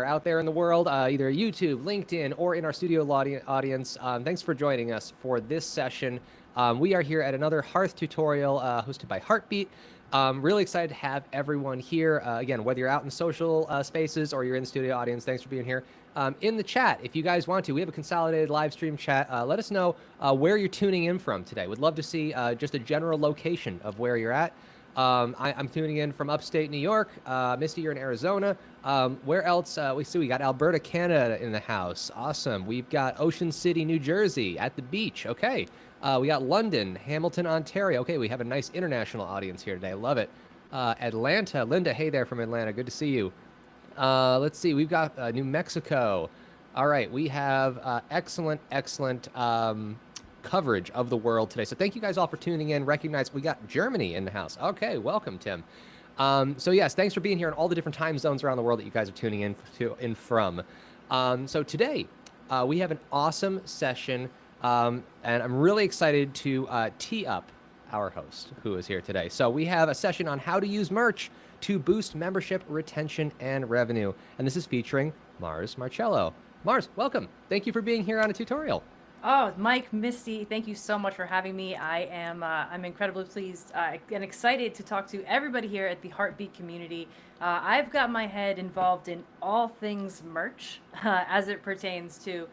out there in the world, either YouTube, LinkedIn, or in our studio audience. Thanks for joining us for this session. We are here at another Hearth tutorial hosted by Heartbeat. Really excited to have everyone here. Again, whether you're out in social spaces or you're in the studio audience, thanks for being here. In the chat, if you guys want to, we have a consolidated live stream chat. Let us know where you're tuning in from today. Would love to see just a general location of where you're at. I'm tuning in from upstate New York. Misty, you're in Arizona. Where else? We got Alberta, Canada in the house. Awesome. We've got Ocean City, New Jersey at the beach. Okay. We got London, Hamilton, Ontario. Okay, we have a nice international audience here today. Love it. Atlanta. Linda, hey there from Atlanta. Good to see you. Let's see. We've got New Mexico. All right. We have excellent coverage of the world today. So thank you guys all for tuning in. Recognize we got Germany in the house. Okay, welcome, Tim. So yes, thanks for being here in all the different time zones around the world that you guys are tuning in from. So today we have an awesome session, and I'm really excited to tee up our host who is here today. So we have a session on how to use merch to boost membership retention and revenue, and this is featuring Mars Marcello. Mars, welcome. Thank you for being here on a tutorial. Oh, Mike, Misty, thank you so much for having me. I'm incredibly pleased and excited to talk to everybody here at the Heartbeat community. I've got my head involved in all things merch as it pertains to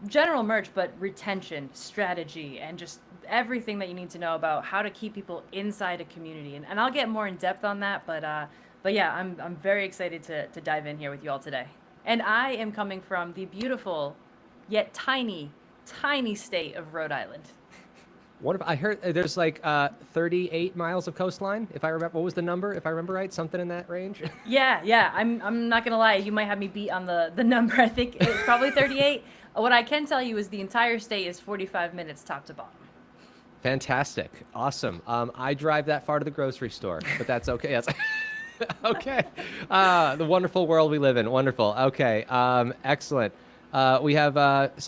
general merch, but retention, strategy, and just everything that you need to know about how to keep people inside a community. And I'll get more in depth on that, but yeah, I'm very excited to dive in here with you all today. And I am coming from the beautiful yet tiny state of Rhode Island. Wonderful. I heard there's like 38 miles of coastline. If I remember, what was the number? If I remember right, something in that range. Yeah. I'm not gonna lie. You might have me beat on the number. I think it's probably 38. What I can tell you is the entire state is 45 minutes top to bottom. Fantastic. Awesome. I drive that far to the grocery store, but that's okay. Yes. Okay. The wonderful world we live in. Wonderful. Okay. Excellent. We have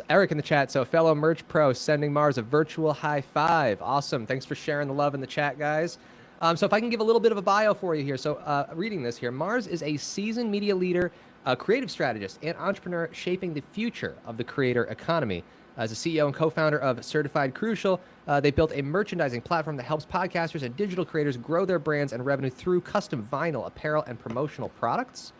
Eric in the chat. So fellow merch pro sending Mars a virtual high five. Awesome. Thanks for sharing the love in the chat, guys. So if I can give a little bit of a bio for you here. So reading this here, Mars is a seasoned media leader, a creative strategist, and entrepreneur shaping the future of the creator economy. As a CEO and co-founder of Certified Crucial, they built a merchandising platform that helps podcasters and digital creators grow their brands and revenue through custom vinyl, apparel, and promotional products.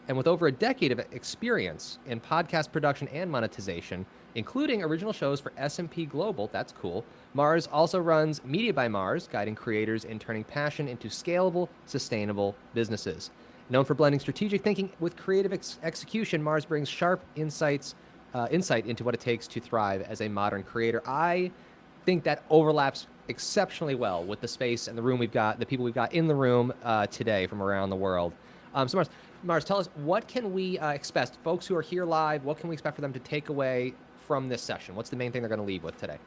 And with over a decade of experience in podcast production and monetization, including original shows for S&P Global, that's cool, Mars also runs Media by Mars, guiding creators in turning passion into scalable, sustainable businesses. Known for blending strategic thinking with creative execution, Mars brings sharp insight into what it takes to thrive as a modern creator. I think that overlaps exceptionally well with the space and the room we've got, the people we've got in the room today from around the world. So Mars, tell us, what can we expect? Folks who are here live, what can we expect for them to take away from this session? What's the main thing they're going to leave with today?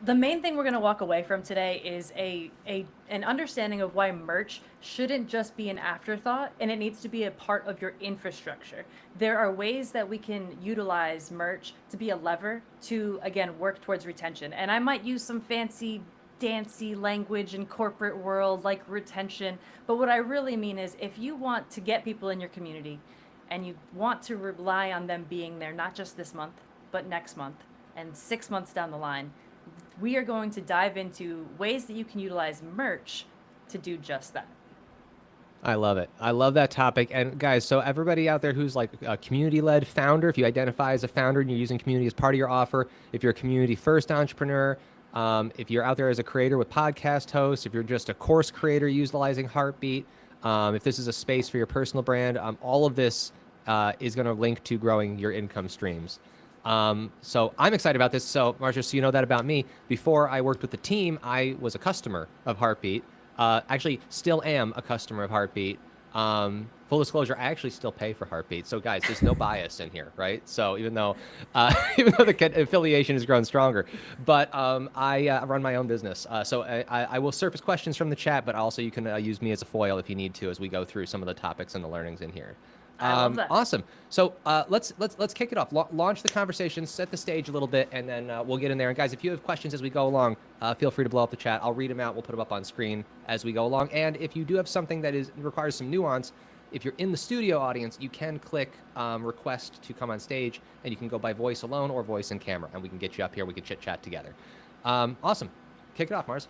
The main thing we're going to walk away from today is an understanding of why merch shouldn't just be an afterthought, and it needs to be a part of your infrastructure. There are ways that we can utilize merch to be a lever to, again, work towards retention. And I might use some fancy dancy language in corporate world like retention, but what I really mean is if you want to get people in your community and you want to rely on them being there not just this month but next month and 6 months down the line, we are going to dive into ways that you can utilize merch to do just that. I love it. I love that topic. And guys, so everybody out there who's like a community-led founder, if you identify as a founder and you're using community as part of your offer, if you're a community-first entrepreneur, if you're out there as a creator with podcast hosts, if you're just a course creator utilizing Heartbeat, if this is a space for your personal brand, all of this is going to link to growing your income streams. So I'm excited about this. So Marcia, so you know that about me. Before I worked with the team, I was a customer of Heartbeat. Actually, still am a customer of Heartbeat. Full disclosure, I actually still pay for Heartbeat. So guys, there's no bias in here, right? So even though the affiliation has grown stronger, but I run my own business. So I will surface questions from the chat, but also you can use me as a foil if you need to as we go through some of the topics and the learnings in here. I love that. Awesome. So let's kick it off. Launch the conversation, set the stage a little bit, and then we'll get in there. And guys, if you have questions as we go along, feel free to blow up the chat. I'll read them out. We'll put them up on screen as we go along. And if you do have something that requires some nuance, If you're in the studio audience, you can click request to come on stage, and you can go by voice alone or voice and camera, and we can get you up here. We can chit chat together. Awesome. Kick it off, Mars.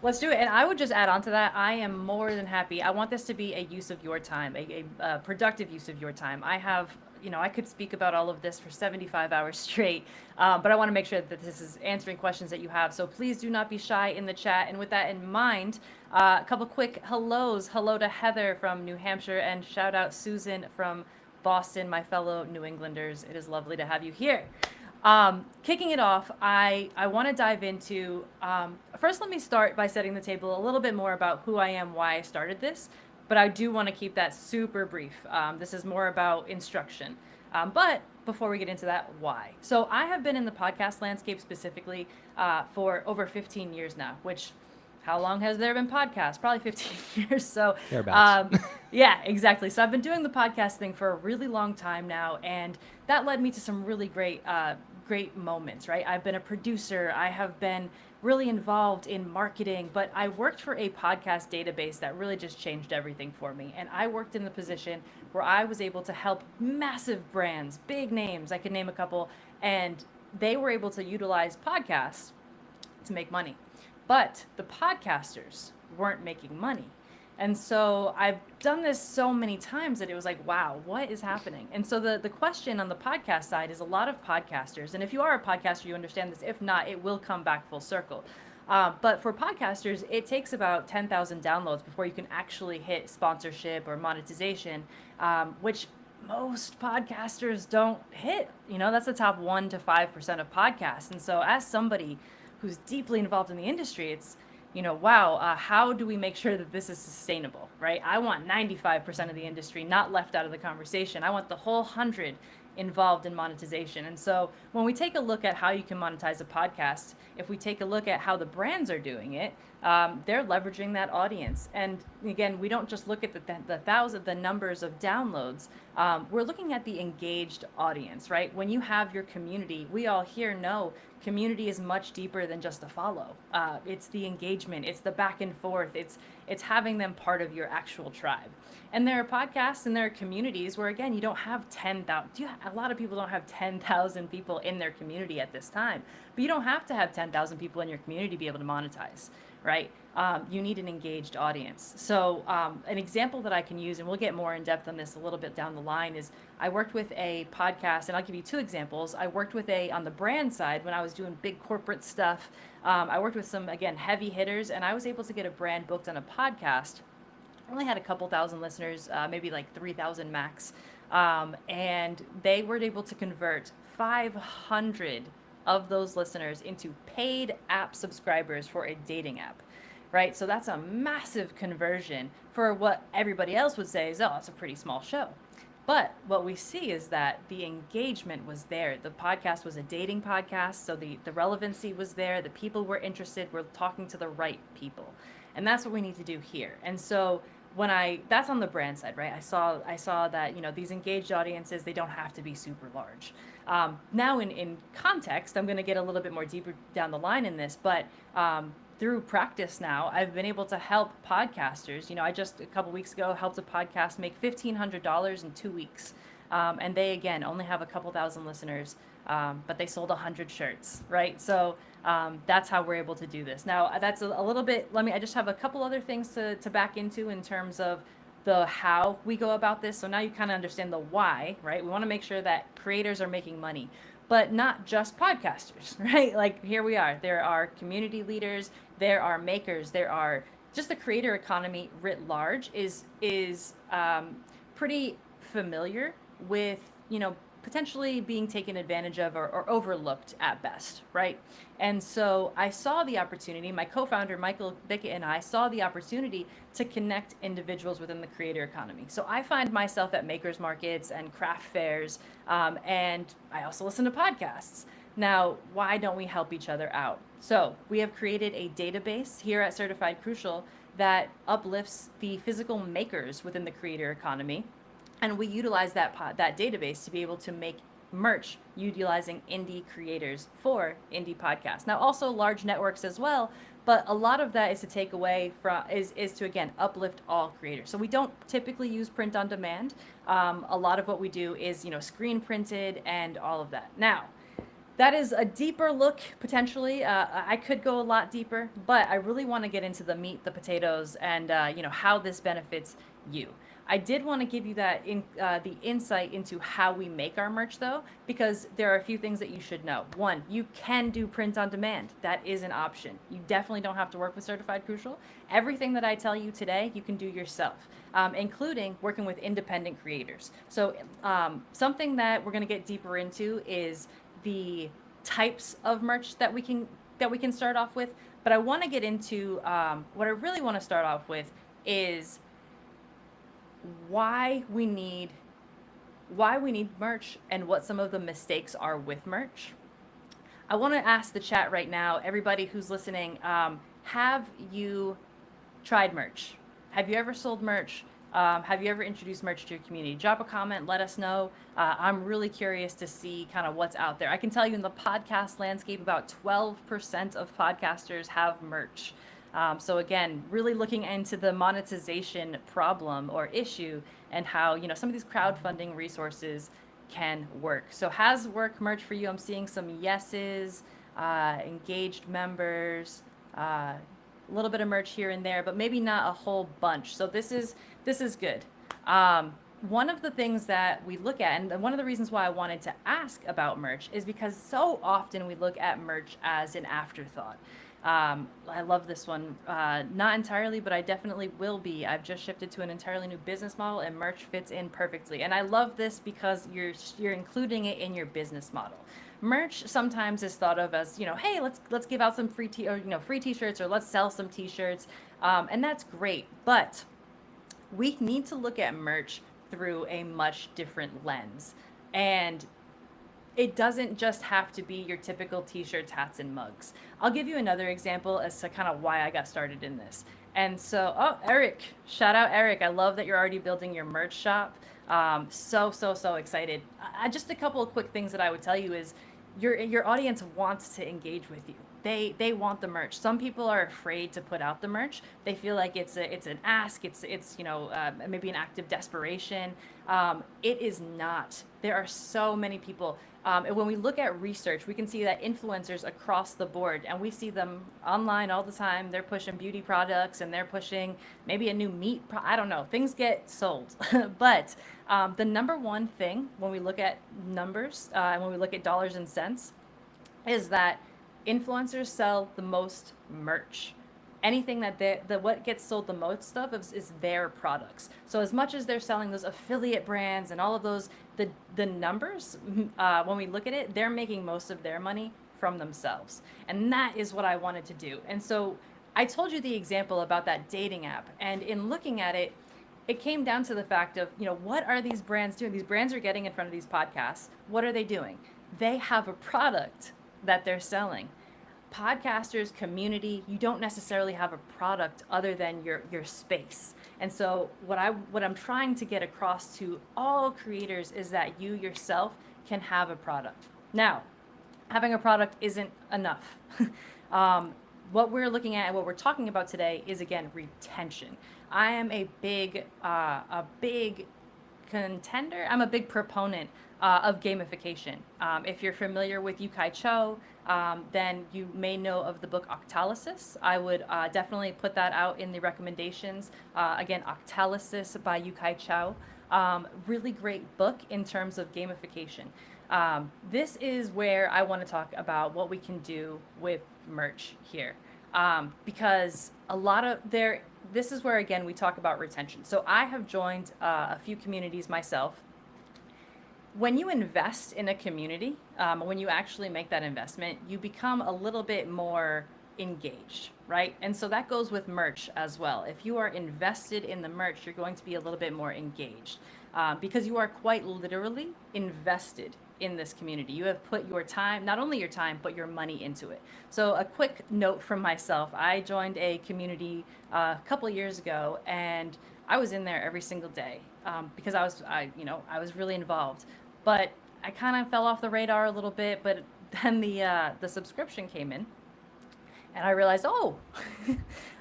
Let's do it. And I would just add on to that, I am more than happy. I want this to be a use of your time, a productive use of your time. I have, I could speak about all of this for 75 hours straight, but I want to make sure that this is answering questions that you have. So please do not be shy in the chat. And with that in mind, a couple quick hellos. Hello to Heather from New Hampshire, and shout out Susan from Boston, my fellow New Englanders. It is lovely to have you here. Kicking it off, I want to dive into, first let me start by setting the table a little bit more about who I am, why I started this, but I do want to keep that super brief. This is more about instruction. But before we get into that, why? So I have been in the podcast landscape specifically for over 15 years now, which, how long has there been podcasts? Probably 15 years. So yeah, exactly. So I've been doing the podcast thing for a really long time now, and that led me to some really great moments, right? I've been a producer. I have been really involved in marketing, but I worked for a podcast database that really just changed everything for me. And I worked in the position where I was able to help massive brands, big names, I could name a couple, and they were able to utilize podcasts to make money. But the podcasters weren't making money. And so I've done this so many times that it was like, wow, what is happening? And so the question on the podcast side is a lot of podcasters, and if you are a podcaster, you understand this. If not, it will come back full circle. But for podcasters, it takes about 10,000 downloads before you can actually hit sponsorship or monetization, which most podcasters don't hit. That's the top 1 to 5% of podcasts. And so as somebody who's deeply involved in the industry, it's, wow, how do we make sure that this is sustainable, right? I want 95% of the industry not left out of the conversation. I want the whole 100 involved in monetization. And so when we take a look at how you can monetize a podcast, if we take a look at how the brands are doing it, they're leveraging that audience. And again, we don't just look at the numbers of downloads. We're looking at the engaged audience, right? When you have your community, we all here know community is much deeper than just a follow. It's the engagement, it's the back and forth, it's having them part of your actual tribe. And there are podcasts and there are communities where, again, you don't have 10,000. A lot of people don't have 10,000 people in their community at this time. But you don't have to have 10,000 people in your community to be able to monetize, right? You need an engaged audience. So an example that I can use, and we'll get more in depth on this a little bit down the line, is I worked with a podcast, and I'll give you 2 examples. I worked with on the brand side when I was doing big corporate stuff. I worked with some, again, heavy hitters, and I was able to get a brand booked on a podcast. I only had a couple thousand listeners, maybe like 3,000 max. And they were able to convert 500 of those listeners into paid app subscribers for a dating app, right? So that's a massive conversion for what everybody else would say is, oh, it's a pretty small show. But what we see is that the engagement was there. The podcast was a dating podcast, so the relevancy was there. The people were interested. We're talking to the right people. And that's what we need to do here. And so that's on the brand side, right? I saw that, these engaged audiences, they don't have to be super large. Now in context, I'm going to get a little bit more deeper down the line in this, but through practice now, I've been able to help podcasters. I just a couple weeks ago helped a podcast make $1,500 in 2 weeks. And they, again, only have a couple thousand listeners, but they sold 100 shirts, right? So that's how we're able to do this. Now, that's a little bit, I just have a couple other things to back into in terms of the how we go about this. So now you kind of understand the why, right? We want to make sure that creators are making money, but not just podcasters, right? Like here we are. There are community leaders, there are makers, there are just the creator economy writ large is pretty familiar with, potentially being taken advantage of or overlooked at best, right? And so I saw the opportunity, my co-founder, Michael Bickett, and I saw the opportunity to connect individuals within the creator economy. So I find myself at makers markets and craft fairs, and I also listen to podcasts. Now, why don't we help each other out? So we have created a database here at Certified Crucial that uplifts the physical makers within the creator economy. And we utilize that database to be able to make merch utilizing indie creators for indie podcasts. Now, also large networks as well, But a lot of that is to take away from is to again uplift all creators. So we don't typically use print on demand. A lot of what we do is screen printed and all of that. Now, that is a deeper look potentially. I could go a lot deeper, but I really want to get into the meat, the potatoes, and how this benefits you. I did want to give you the insight into how we make our merch though, because there are a few things that you should know. One, you can do print on demand. That is an option. You definitely don't have to work with Certified Crucial. Everything that I tell you today, you can do yourself, including working with independent creators. So something that we're going to get deeper into is the types of merch that we can start off with. But I want to get into what I really want to start off with is why we need merch and what some of the mistakes are with merch. I want to ask the chat right now, everybody who's listening, have you tried merch? Have you ever sold merch? Have you ever introduced merch to your community? Drop a comment, let us know. I'm really curious to see kind of what's out there. I can tell you in the podcast landscape, about 12% of podcasters have merch. So again, really looking into the monetization problem or issue and how, some of these crowdfunding resources can work. So has work merch for you? I'm seeing some yeses, engaged members, a little bit of merch here and there, but maybe not a whole bunch. So this is good. One of the things that we look at, and one of the reasons why I wanted to ask about merch, is because so often we look at merch as an afterthought. I love this one. Not entirely, but I definitely will be. I've just shifted to an entirely new business model, and merch fits in perfectly. And I love this because you're including it in your business model. Merch sometimes is thought of as, hey, let's give out some free free t-shirts, or let's sell some t-shirts, and that's great. But we need to look at merch through a much different lens, and it doesn't just have to be your typical t-shirts, hats, and mugs. I'll give you another example as to kind of why I got started in this. And so, Eric, shout out Eric. I love that you're already building your merch shop. So excited. Just a couple of quick things that I would tell you is your audience wants to engage with you. They want the merch. Some people are afraid to put out the merch. They feel like it's an ask. It's maybe an act of desperation. It is not. There are so many people. And when we look at research, we can see that influencers across the board, and we see them online all the time. They're pushing beauty products, and they're pushing maybe a new meat. I don't know. Things get sold, but the number one thing when we look at numbers and when we look at dollars and cents is that influencers sell the most merch. Anything that what gets sold the most of is their products. So as much as they're selling those affiliate brands and all of those, the numbers, when we look at it, they're making most of their money from themselves. And that is what I wanted to do. And so I told you the example about that dating app. And in looking at it, it came down to the fact of, what are these brands doing? These brands are getting in front of these podcasts. What are they doing? They have a product that they're selling. Podcasters, community, you don't necessarily have a product other than your space. And so what I'm trying to get across to all creators is that you yourself can have a product. Now, having a product isn't enough. What we're looking at and what we're talking about today is, again, retention. I am a big contender. I'm a big proponent of gamification. If you're familiar with Yukai Cho, then you may know of the book Octalysis. I would definitely put that out in the recommendations. Again, Octalysis by Yukai Cho. Really great book in terms of gamification. This is where I want to talk about what we can do with merch here. Because this is where, again, we talk about retention. So I have joined a few communities myself. When you invest in a community, when you actually make that investment, you become a little bit more engaged, right? And so that goes with merch as well. If you are invested in the merch, you're going to be a little bit more engaged because you are quite literally invested in this community. You have put your time, not only your time, but your money into it. So a quick note from myself, I joined a community a couple of years ago, and I was in there every single day because I was really involved. But I kind of fell off the radar a little bit, but then the subscription came in. And I realized, oh,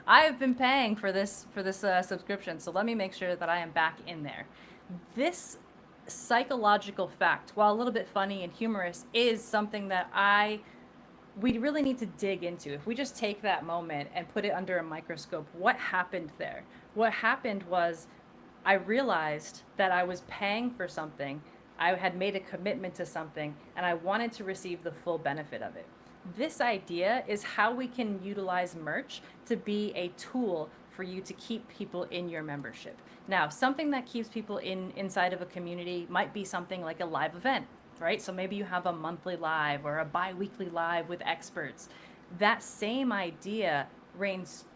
I have been paying for this subscription, so let me make sure that I am back in there. This psychological fact, while a little bit funny and humorous, is something that we really need to dig into. If we just take that moment and put it under a microscope, what happened there? What happened was I realized that I was paying for something, I had made a commitment to something, and I wanted to receive the full benefit of it. This idea is how we can utilize merch to be a tool for you to keep people in your membership. Now, something that keeps people inside of a community might be something like a live event, right? So maybe you have a monthly live or a bi-weekly live with experts. That same idea reigns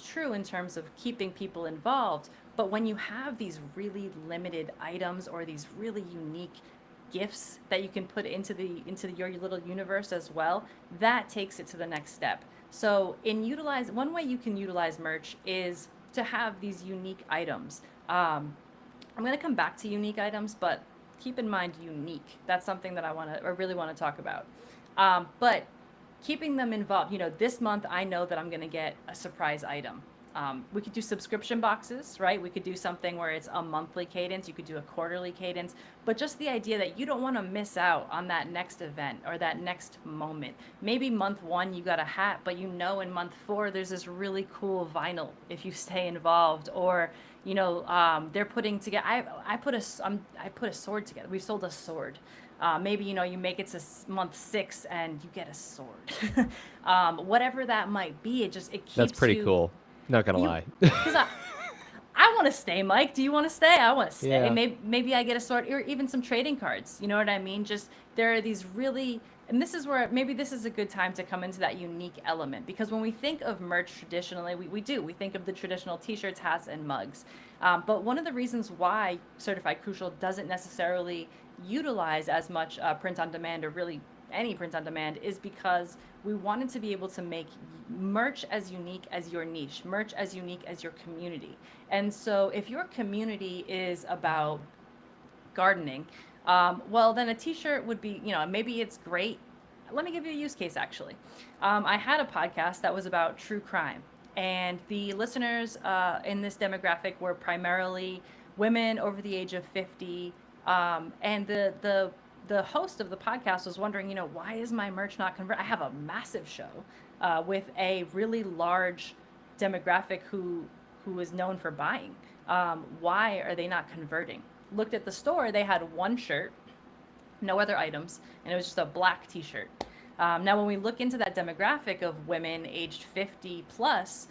true in terms of keeping people involved. But when you have these really limited items or these really unique gifts that you can put into your little universe as well, that takes it to the next step. So one way you can utilize merch is to have these unique items. I'm going to come back to unique items, but keep in mind unique. That's something that I really want to talk about. But keeping them involved, this month I know that I'm going to get a surprise item. We could do subscription boxes, right? We could do something where it's a monthly cadence. You could do a quarterly cadence, but just the idea that you don't want to miss out on that next event or that next moment. Maybe month 1 you got a hat, but in month 4 there's this really cool vinyl if you stay involved, or they're putting together. I put a sword together. We've sold a sword. Maybe you make it to month 6 and you get a sword. Whatever that might be, it keeps. That's pretty cool. Not gonna lie. Because I want to stay, Mike. Do you want to stay? I want to stay. Yeah. Maybe I get a sword or even some trading cards. You know what I mean? Just there are these really, and this is where maybe this is a good time to come into that unique element, because when we think of merch traditionally, we think of the traditional t-shirts, hats, and mugs. But one of the reasons why Certified Crucial doesn't necessarily utilize as much print on demand, or really any print on demand, is because we wanted to be able to make merch as unique as your niche, merch as unique as your community. And so if your community is about gardening, well, then a t-shirt would be, maybe it's great. Let me give you a use case, actually. I had a podcast that was about true crime, and the listeners in this demographic were primarily women over the age of 50, and the host of the podcast was wondering, why is my merch not convert? I have a massive show with a really large demographic who is known for buying. Why are they not converting? Looked at the store, they had one shirt, no other items, and it was just a black t-shirt. Now, when we look into that demographic of women aged 50 plus,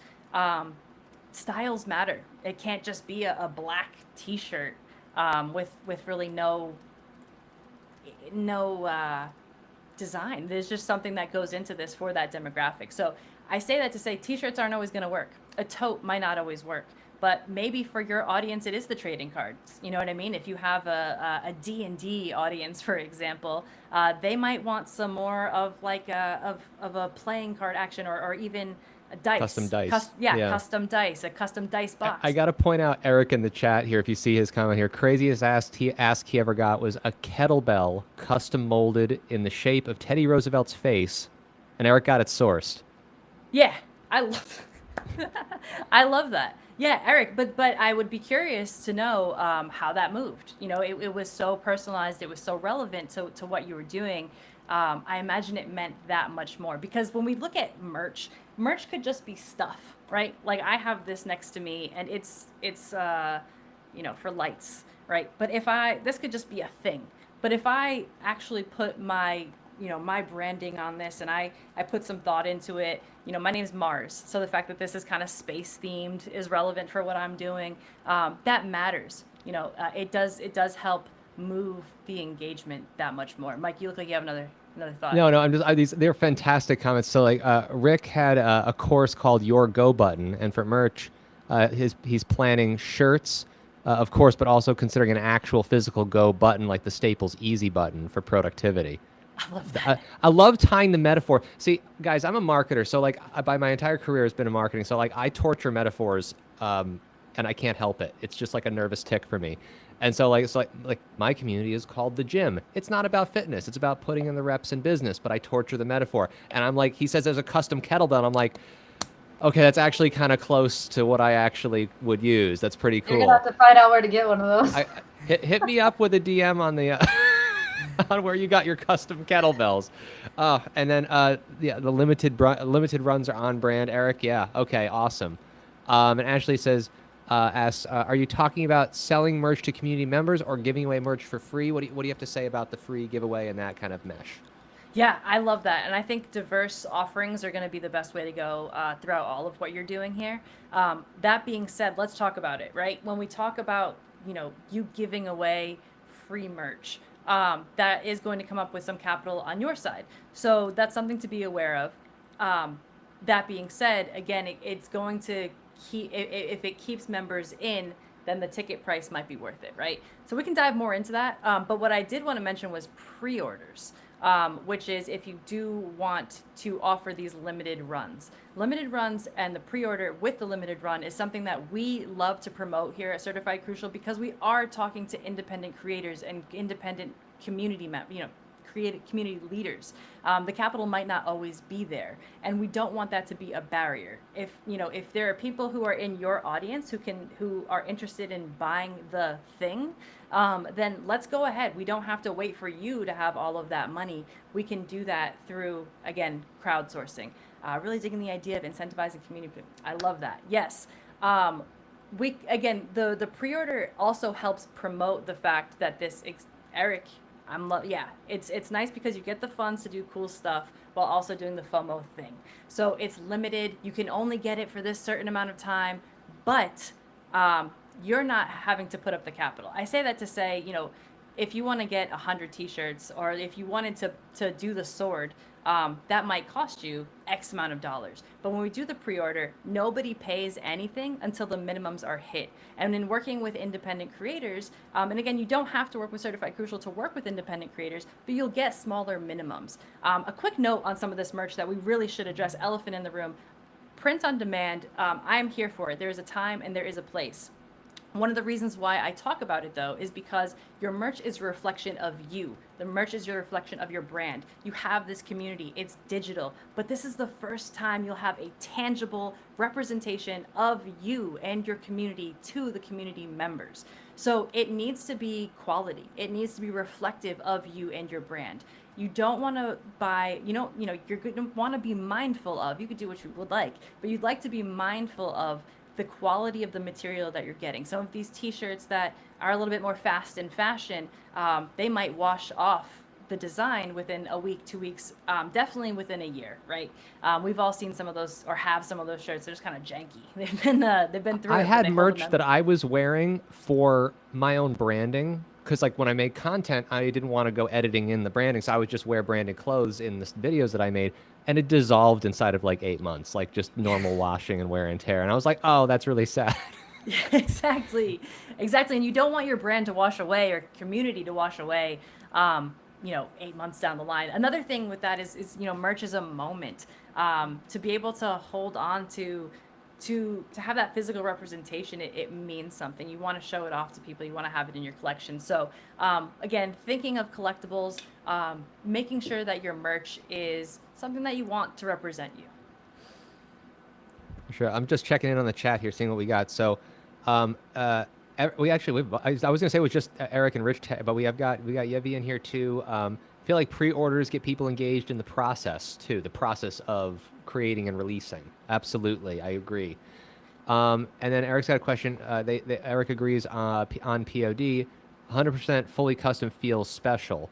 styles matter. It can't just be a black t-shirt with really no design. There's just something that goes into this for that demographic. So I say that to say t-shirts aren't always going to work. A tote might not always work, but maybe for your audience it is the trading cards. You know what I mean? If you have a D&D audience, for example, they might want some more of like a playing card action, or even a dice. Custom dice. Custom dice, a custom dice box. I got to point out Eric in the chat here, if you see his comment here, craziest ask he ever got was a kettlebell custom molded in the shape of Teddy Roosevelt's face, and Eric got it sourced. Yeah, I love that. Yeah, Eric, but I would be curious to know how that moved. It was so personalized, it was so relevant to what you were doing. I imagine it meant that much more, because when we look at merch could just be stuff, right? Like I have this next to me, and it's for lights, right? But this could just be a thing. But if I actually put my branding on this, and I put some thought into it, my name's Mars, so the fact that this is kind of space themed is relevant for what I'm doing. That matters. It does help move the engagement that much more. Mike, you look like you have another thought. No, they're fantastic comments. So like Rick had a course called Your Go Button, and for merch, he's planning shirts, of course, but also considering an actual physical go button like the Staples Easy button for productivity. I love that. I love tying the metaphor. See, guys, I'm a marketer, so like by my entire career has been in marketing. So like I torture metaphors, and I can't help it. It's just like a nervous tick for me. And so like my community is called the gym. It's not about fitness. It's about putting in the reps in business, but I torture the metaphor. And I'm like, he says there's a custom kettlebell. I'm like, okay, that's actually kind of close to what I actually would use. That's pretty cool. You're gonna have to find out where to get one of those. Hit me up with a DM on the on where you got your custom kettlebells. And then yeah, the limited runs are on brand. Eric, yeah, okay, awesome. And Ashley says, asks, are you talking about selling merch to community members or giving away merch for free? What do you have to say about the free giveaway and that kind of mesh? Yeah, I love that. And I think diverse offerings are going to be the best way to go throughout all of what you're doing here. That being said, let's talk about it, right? When we talk about, you giving away free merch, that is going to come up with some capital on your side. So that's something to be aware of. That being said, again, it's going to keep, if it keeps members in, then the ticket price might be worth it, right? So we can dive more into that. But what I did want to mention was pre-orders. Which is if you do want to offer these limited runs. Limited runs and the pre-order with the limited run is something that we love to promote here at Certified Crucial because we are talking to independent creators and independent community creative community leaders. The capital might not always be there, and we don't want that to be a barrier. If there are people who are in your audience who are interested in buying the thing, then let's go ahead. We don't have to wait for you to have all of that money. We can do that through, again, crowdsourcing. Really digging the idea of incentivizing community. I love that. Yes. The pre-order also helps promote the fact that Eric. It's nice because you get the funds to do cool stuff while also doing the FOMO thing. So it's limited. You can only get it for this certain amount of time, but you're not having to put up the capital. I say that to say, if you want to get 100 t-shirts or if you wanted to do the sword, that might cost you X amount of dollars. But when we do the pre-order, nobody pays anything until the minimums are hit. And in working with independent creators, and again, you don't have to work with Certified Crucial to work with independent creators, but you'll get smaller minimums. A quick note on some of this merch that we really should address, elephant in the room, print on demand. I'm here for it. There is a time and there is a place. One of the reasons why I talk about it, though, is because your merch is a reflection of you. The merch is your reflection of your brand. You have this community. It's digital. But this is the first time you'll have a tangible representation of you and your community to the community members. So it needs to be quality. It needs to be reflective of you and your brand. You don't want to buy, you're going to want to be mindful of, you could do what you would like, but you'd like to be mindful of the quality of the material that you're getting. Some of these t-shirts that are a little bit more fast in fashion, they might wash off the design within a week, 2 weeks, definitely within a year, right? We've all seen some of those or have some of those shirts. They're just kind of janky. They've been through. I had merch that I was wearing for my own branding because like when I made content, I didn't want to go editing in the branding. So I would just wear branded clothes in the videos that I made. And it dissolved inside of like 8 months, like just normal washing and wear and tear. And I was like, oh, that's really sad. Yeah, exactly. And you don't want your brand to wash away or community to wash away, 8 months down the line. Another thing with that is merch is a moment. To be able to hold on to have that physical representation, it means something. You want to show it off to people. You want to have it in your collection. So again, thinking of collectibles, making sure that your merch is something that you want to represent you. Sure. I'm just checking in on the chat here, seeing what we got. So I was going to say it was just Eric and Rich, but we got Yevi in here too. I feel like pre-orders get people engaged in the process too, the process of creating and releasing. Absolutely, I agree. And then Eric's got a question. Eric agrees on POD. 100% fully custom feels special.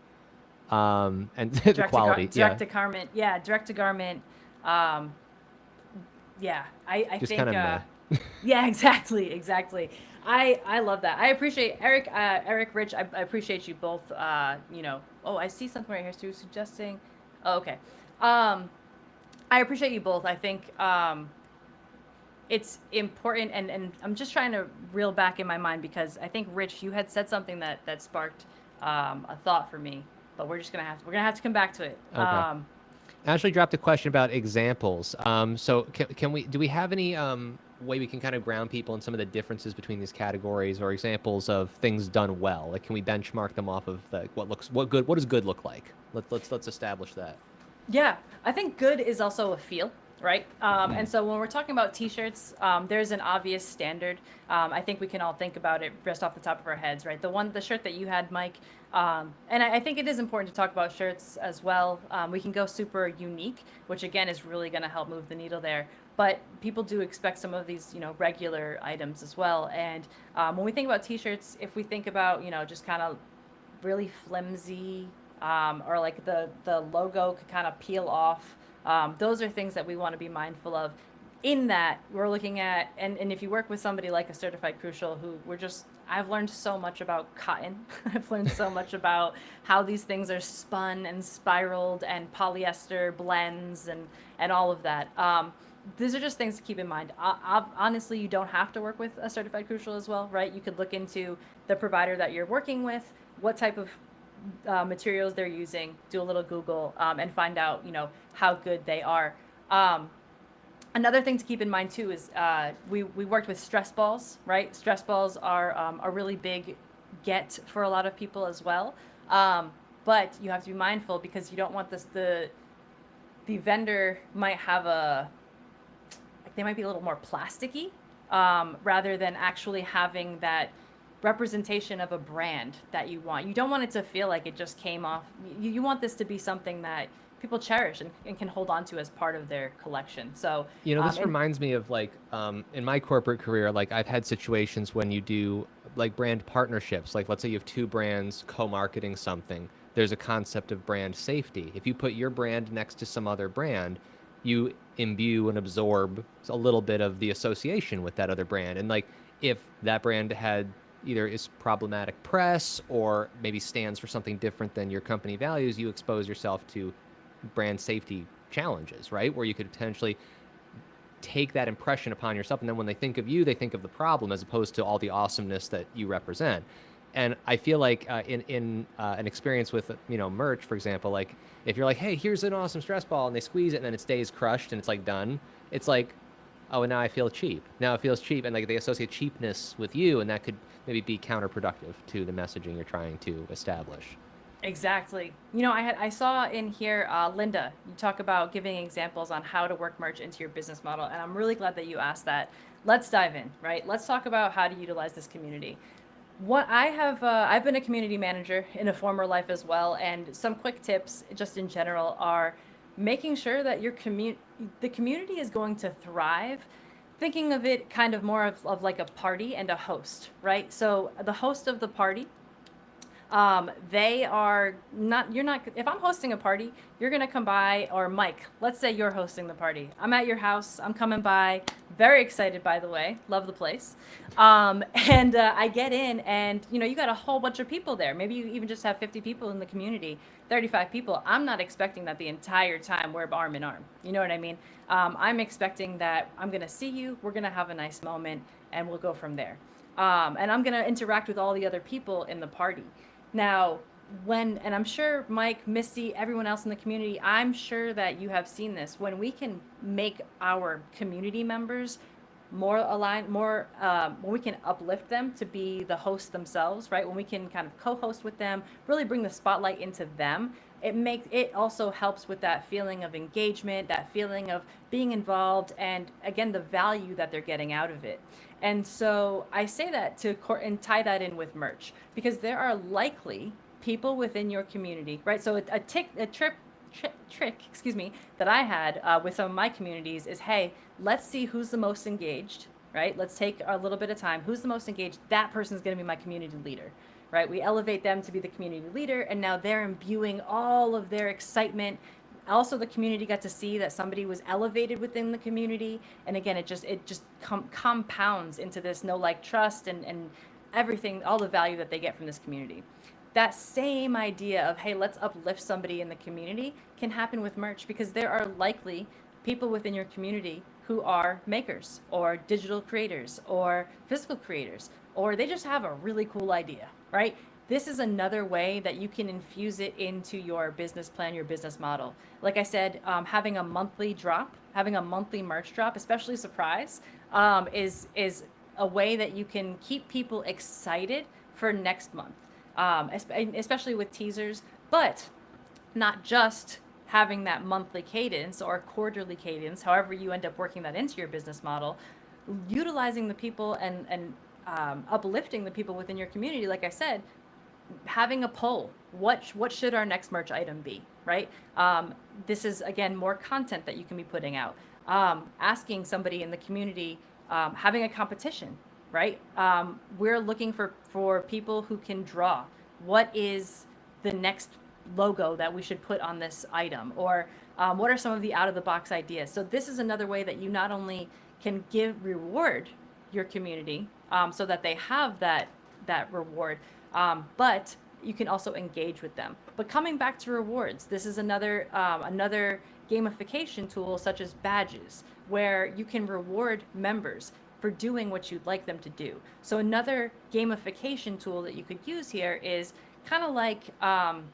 And the quality. Direct to garment. Yeah, direct to garment. Yeah, I just think. Kind of yeah, exactly. I love that. I appreciate Eric, Rich. I appreciate you both. Oh, I see something right here too suggesting. Oh, okay. I appreciate you both. I think it's important, and I'm just trying to reel back in my mind because I think Rich, you had said something that sparked a thought for me, but we're gonna have to come back to it. Okay. Ashley dropped a question about examples. So do we have any way we can kind of ground people in some of the differences between these categories, or examples of things done well? Like, can we benchmark them off of what does good look like? Let's establish that. Yeah, I think good is also a feel, right? And so when we're talking about t-shirts, there's an obvious standard. I think we can all think about it just off the top of our heads, right? The shirt that you had, Mike, and I think it is important to talk about shirts as well. We can go super unique, which again is really going to help move the needle there. But people do expect some of these, regular items as well. And when we think about t-shirts, if we think about, just kind of really flimsy, or like the logo could kind of peel off. Those are things that we want to be mindful of. In that, we're looking at, and if you work with somebody like a Certified Crucial, I've learned so much about cotton. I've learned so much about how these things are spun and spiraled and polyester blends and all of that. These are just things to keep in mind. Honestly, you don't have to work with a Certified Crucial as well, right? You could look into the provider that you're working with, what type of materials they're using, do a little Google, and find out, how good they are. Another thing to keep in mind too is we worked with stress balls, right? Stress balls are a really big get for a lot of people as well. But you have to be mindful because you don't want the vendor might have they might be a little more plasticky, rather than actually having that representation of a brand that you want. You don't want it to feel like it just came off. You want this to be something that people cherish and can hold on to as part of their collection. So this reminds me of like in my corporate career, like I've had situations when you do like brand partnerships. Like let's say you have two brands co-marketing something. There's a concept of brand safety. If you put your brand next to some other brand, you imbue and absorb a little bit of the association with that other brand. And like if that brand had either is problematic press or maybe stands for something different than your company values, you expose yourself to brand safety challenges, right? Where you could potentially take that impression upon yourself, and then when they think of you, they think of the problem as opposed to all the awesomeness that you represent. And I feel like in an experience with merch, for example, like if you're like, hey, here's an awesome stress ball, and they squeeze it and then it stays crushed and it's like done, it's like, oh, and now I feel cheap. Now it feels cheap, and like they associate cheapness with you, and that could maybe be counterproductive to the messaging you're trying to establish. Exactly. I saw in here, Linda, you talk about giving examples on how to work merch into your business model, and I'm really glad that you asked that. Let's dive in, right? Let's talk about how to utilize this community. I've been a community manager in a former life as well, and some quick tips just in general are making sure that the community is going to thrive, thinking of it kind of more of like a party and a host, right? So the host of the party, if I'm hosting a party, you're going to come by, or Mike, let's say you're hosting the party. I'm at your house. I'm coming by. Very excited, by the way. Love the place. And I get in and, you got a whole bunch of people there. Maybe you even just have 50 people in the community, 35 people. I'm not expecting that the entire time we're arm in arm. You know what I mean? I'm expecting that I'm going to see you. We're going to have a nice moment and we'll go from there. And I'm going to interact with all the other people in the party. Now, and I'm sure Mike, Misty, everyone else in the community, I'm sure that you have seen this, when we can make our community members more aligned, when we can uplift them to be the host themselves, right? When we can kind of co-host with them, really bring the spotlight into them, it also helps with that feeling of engagement, that feeling of being involved, and again, the value that they're getting out of it. And so I say that and tie that in with merch, because there are likely people within your community, right? So a trick, that I had with some of my communities is, hey, let's see who's the most engaged, right? Let's take a little bit of time. Who's the most engaged? That person's going to be my community leader, right? We elevate them to be the community leader, and now they're imbuing all of their excitement. Also, the community got to see that somebody was elevated within the community, and again, it just compounds into this know, like, trust, and everything, all the value that they get from this community. That same idea of, hey, let's uplift somebody in the community can happen with merch, because there are likely people within your community who are makers or digital creators or physical creators, or they just have a really cool idea, right? This is another way that you can infuse it into your business plan, your business model. Like I said, having a monthly merch drop, especially surprise, is a way that you can keep people excited for next month, especially with teasers, but not just having that monthly cadence or quarterly cadence, however you end up working that into your business model, utilizing the people and uplifting the people within your community. Like I said, having a poll, what should our next merch item be, right? This is, again, more content that you can be putting out. Asking somebody in the community, having a competition, right? We're looking for people who can draw. What is the next logo that we should put on this item? Or what are some of the out-of-the-box ideas? So this is another way that you not only can reward your community so that they have that reward, but you can also engage with them. But coming back to rewards, this is another gamification tool, such as badges, where you can reward members for doing what you'd like them to do. So another gamification tool that you could use here is kind of like, I'll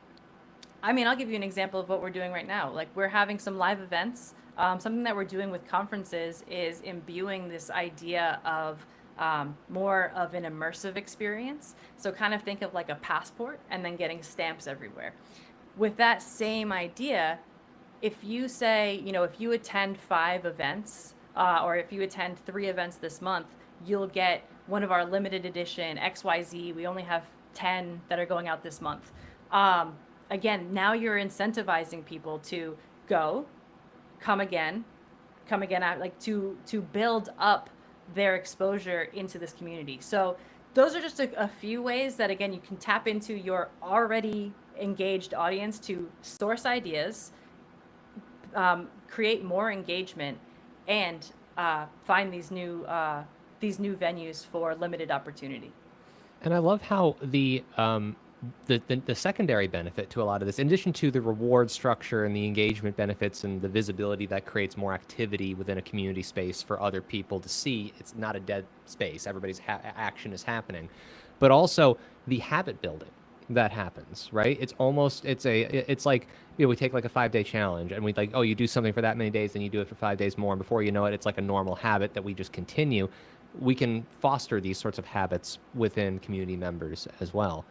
give you an example of what we're doing right now. Like, we're having some live events. Something that we're doing with conferences is imbuing this idea of more of an immersive experience. So kind of think of like a passport and then getting stamps everywhere. With that same idea, if you say, if you attend 5 events, or if you attend 3 events this month, you'll get one of our limited edition XYZ. We only have 10 that are going out this month. Again, now you're incentivizing people to go, come again, like to build up their exposure into this community. So those are just a few ways that, again, you can tap into your already engaged audience to source ideas, create more engagement, and find these new venues for limited opportunity. And I love how the secondary benefit to a lot of this, in addition to the reward structure and the engagement benefits and the visibility that creates more activity within a community space for other people to see, it's not a dead space. Everybody's action is happening, but also the habit building that happens, right? It's like, we take like a 5-day challenge and we like, oh, you do something for that many days, then you do it for 5 days more. And before you know it, it's like a normal habit that we just continue. We can foster these sorts of habits within community members as well.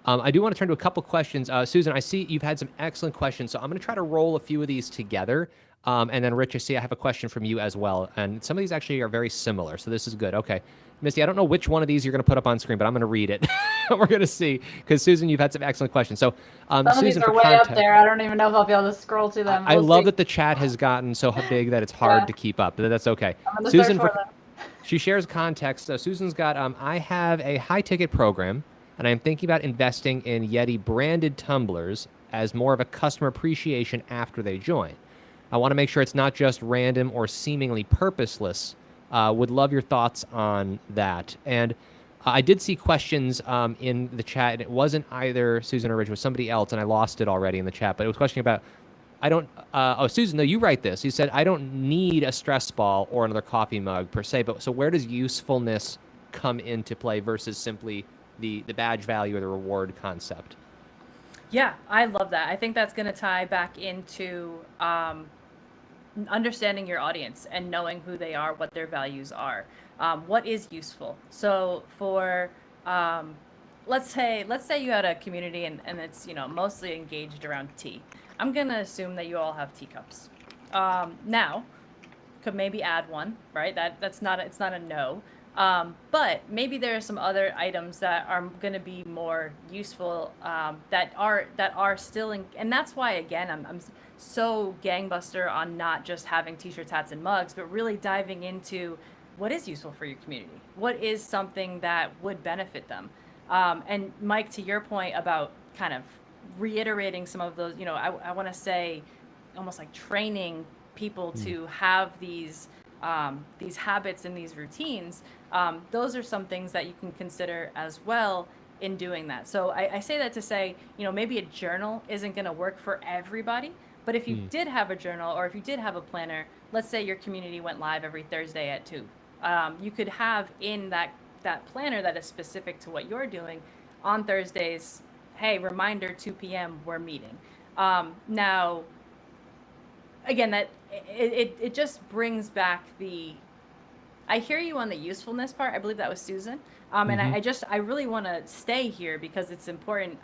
I do want to turn to a couple questions. Susan, I see you've had some excellent questions, so I'm going to try to roll a few of these together. And then Rich, I see I have a question from you as well. And some of these actually are very similar, so this is good. Okay. Misty, I don't know which one of these you're going to put up on screen, but I'm going to read it. We're going to see, because Susan, you've had some excellent questions. So, some of Susan, these are way up there. I don't even know if I'll be able to scroll to them. I love that the chat has gotten so big that it's hard to keep up, but that's okay. Susan, she shares context. Susan's got, I have a high-ticket program, and I'm thinking about investing in Yeti branded tumblers as more of a customer appreciation after they join. I want to make sure it's not just random or seemingly purposeless. Would love your thoughts on that. And I did see questions in the chat, and it wasn't either Susan or Rich, it was somebody else, and I lost it already in the chat, but it was a question about, Susan, no, you write this. You said, I don't need a stress ball or another coffee mug per se, but so where does usefulness come into play versus simply the badge value or the reward concept? Yeah, I love that. I think that's going to tie back into understanding your audience and knowing who they are, what their values are, what is useful. So for let's say you had a community and it's mostly engaged around tea. I'm going to assume that you all have teacups. Now, could maybe add one, right? It's not a no. But maybe there are some other items that are going to be more useful, that are still in, and that's why, again, I'm so gangbuster on not just having t-shirts, hats, and mugs, but really diving into what is useful for your community. What is something that would benefit them? And Mike, to your point about kind of reiterating some of those, I want to say almost like training people to have these habits and these routines. Those are some things that you can consider as well in doing that. So I say that to say, maybe a journal isn't going to work for everybody, but if you did have a journal or if you did have a planner, let's say your community went live every Thursday at 2, you could have in that planner that is specific to what you're doing on Thursdays, hey, reminder, 2 p.m. we're meeting. Now, again, that it just brings back the I hear you on the usefulness part. I believe that was Susan. And I really want to stay here because it's important.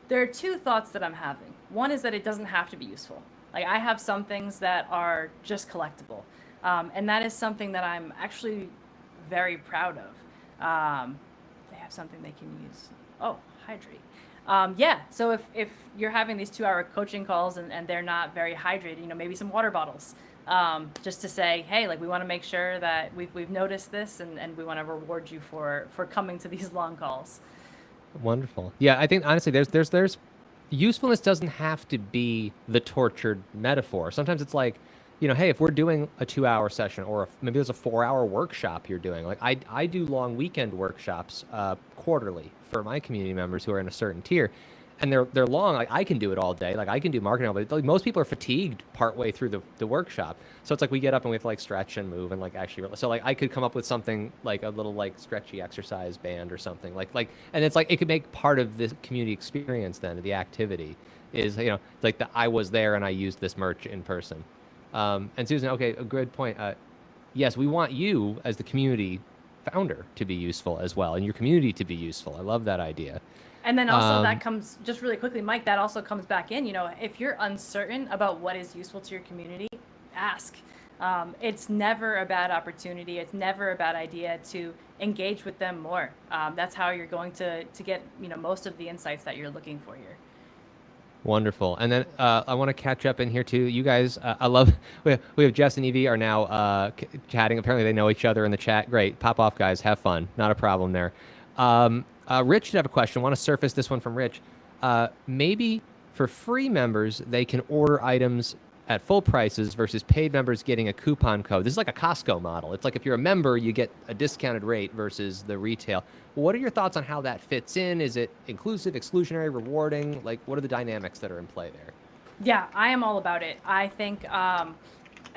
There are two thoughts that I'm having. One is that it doesn't have to be useful. Like I have some things that are just collectible, and that is something that I'm actually very proud of. They have something they can use. Oh, hydrate. Yeah. So if you're having these 2-hour coaching calls and they're not very hydrated, maybe some water bottles. Just to say, hey, like we want to make sure that we've noticed this and we want to reward you for coming to these long calls. Wonderful. Yeah, I think honestly, there's usefulness doesn't have to be the tortured metaphor. Sometimes it's like, hey, if we're doing a 2-hour session or maybe there's a 4-hour workshop you're doing. Like I do long weekend workshops quarterly for my community members who are in a certain tier. And they're long. Like I can do it all day. Like I can do marketing, but like, most people are fatigued partway through the workshop. So it's like we get up and we have to like stretch and move and like actually. So like I could come up with something like a little like stretchy exercise band or something and it's like it could make part of the community experience. Then the activity is like I was there and I used this merch in person. And Susan, okay, a good point. Yes, we want you as the community founder to be useful as well, and your community to be useful. I love that idea. And then also that comes just really quickly, Mike, that also comes back in, if you're uncertain about what is useful to your community, ask. It's never a bad opportunity. It's never a bad idea to engage with them more. That's how you're going to get, most of the insights that you're looking for here. Wonderful. And then I want to catch up in here too. You guys, I love, we have Jess and Evie are now chatting. Apparently they know each other in the chat. Great. Pop off, guys. Have fun. Not a problem there. Rich should have a question. I want to surface this one from Rich. Maybe for free members, they can order items at full prices versus paid members getting a coupon code. This is like a Costco model. It's like if you're a member, you get a discounted rate versus the retail. What are your thoughts on how that fits in? Is it inclusive, exclusionary, rewarding? Like, what are the dynamics that are in play there? Yeah, I am all about it. I think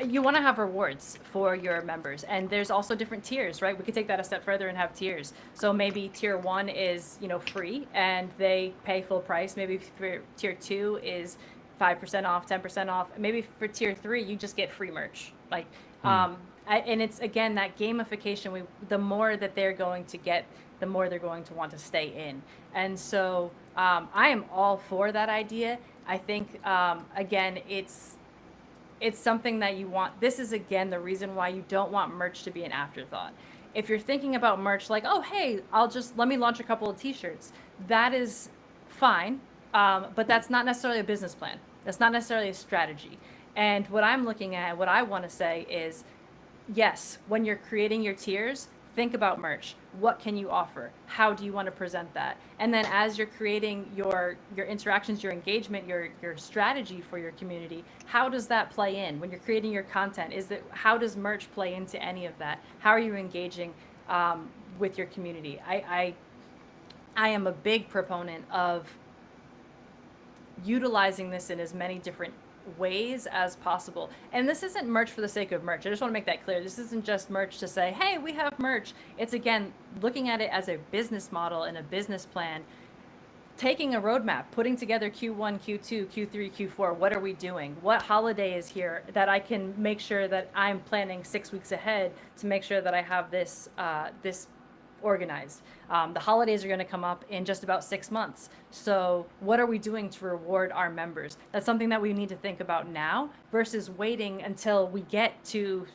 you want to have rewards for your members, and there's also different tiers, right? We could take that a step further and have tiers. So maybe tier 1 is free and they pay full price. Maybe for tier 2 is 5% off, 10% off. Maybe for tier 3 you just get free merch. Like and it's again that gamification. The more that they're going to get, the more they're going to want to stay in. And so I am all for that idea. I think again it's something that you want. This is, again, the reason why you don't want merch to be an afterthought. If you're thinking about merch like, oh, hey, let me launch a couple of t-shirts, that is fine. But that's not necessarily a business plan. That's not necessarily a strategy. And what I'm looking at, what I want to say is, yes, when you're creating your tiers, think about merch. What can you offer? How do you want to present that? And then as you're creating your interactions, your engagement, your strategy for your community, how does that play in? When you're creating your content, how does merch play into any of that? How are you engaging with your community? I am a big proponent of utilizing this in as many different ways as possible. And this isn't merch for the sake of merch. I just want to make that clear. This isn't just merch to say, hey, we have merch. It's, again, looking at it as a business model and a business plan, taking a roadmap, putting together Q1, Q2, Q3, Q4. What are we doing? What holiday is here that I can make sure that I'm planning 6 weeks ahead to make sure that I have this organized. The holidays are going to come up in just about 6 months. So what are we doing to reward our members? That's something that we need to think about now versus waiting until we get to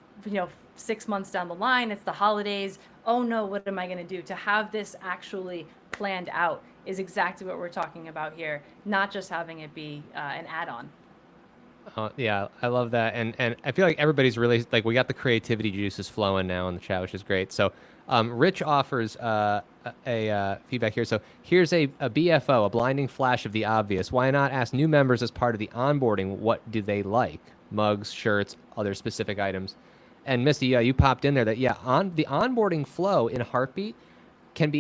6 months down the line. It's the holidays. Oh no, what am I going to do? To have this actually planned out is exactly what we're talking about here, not just having it be an add-on. Yeah, I love that. And I feel like everybody's really, like, we got the creativity juices flowing now in the chat, which is great. So Rich offers a feedback here. So here's a BFO, a blinding flash of the obvious. Why not ask new members as part of the onboarding, what do they like? Mugs, shirts, other specific items. And Misty, you popped in there that, on the onboarding flow in Heartbeat can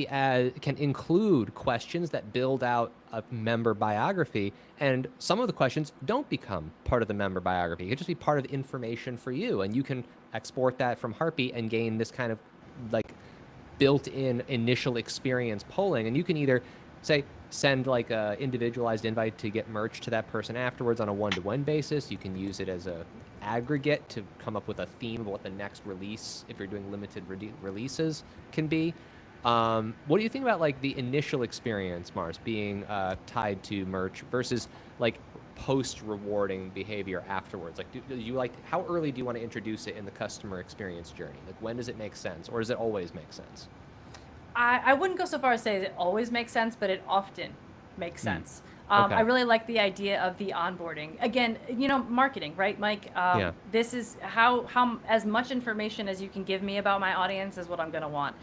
include questions that build out a member biography, and some of the questions don't become part of the member biography. It could just be part of the information for you, and you can export that from Heartbeat and gain this kind of like built-in initial experience polling. And you can either say, send like a individualized invite to get merch to that person afterwards on a one-to-one basis. You can use it as a aggregate to come up with a theme of what the next release, if you're doing limited releases, can be. What do you think about like the initial experience, Mars, being tied to merch versus like post-rewarding behavior afterwards? Like, do you like, how early do you want to introduce it in the customer experience journey? Like, when does it make sense, or does it always make sense? I wouldn't go so far as say it always makes sense, but it often makes sense. Okay. I really like the idea of the onboarding. Again, marketing, right, Mike? Yeah. This is how as much information as you can give me about my audience is what I'm going to want.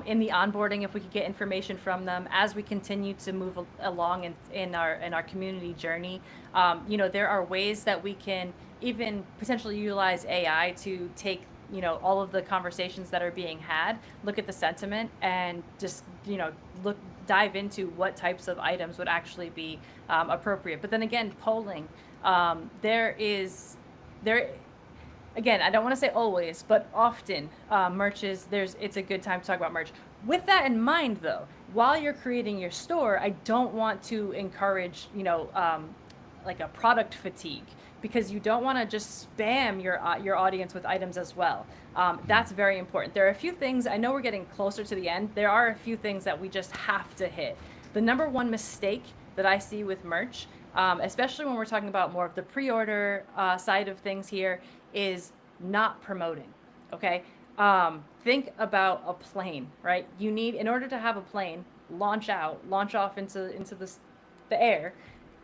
In the onboarding, if we could get information from them as we continue to move along in our community journey, there are ways that we can even potentially utilize AI to take all of the conversations that are being had, look at the sentiment, and just dive into what types of items would actually be appropriate. But then again, polling, again, I don't want to say always, but often it's a good time to talk about merch. With that in mind, though, while you're creating your store, I don't want to encourage like a product fatigue, because you don't want to just spam your audience with items as well. That's very important. There are a few things, I know we're getting closer to the end, there are a few things that we just have to hit. The number one mistake that I see with merch, especially when we're talking about more of the pre-order side of things here, is not promoting, okay? Think about a plane, right? You need, in order to have a plane launch off into the air,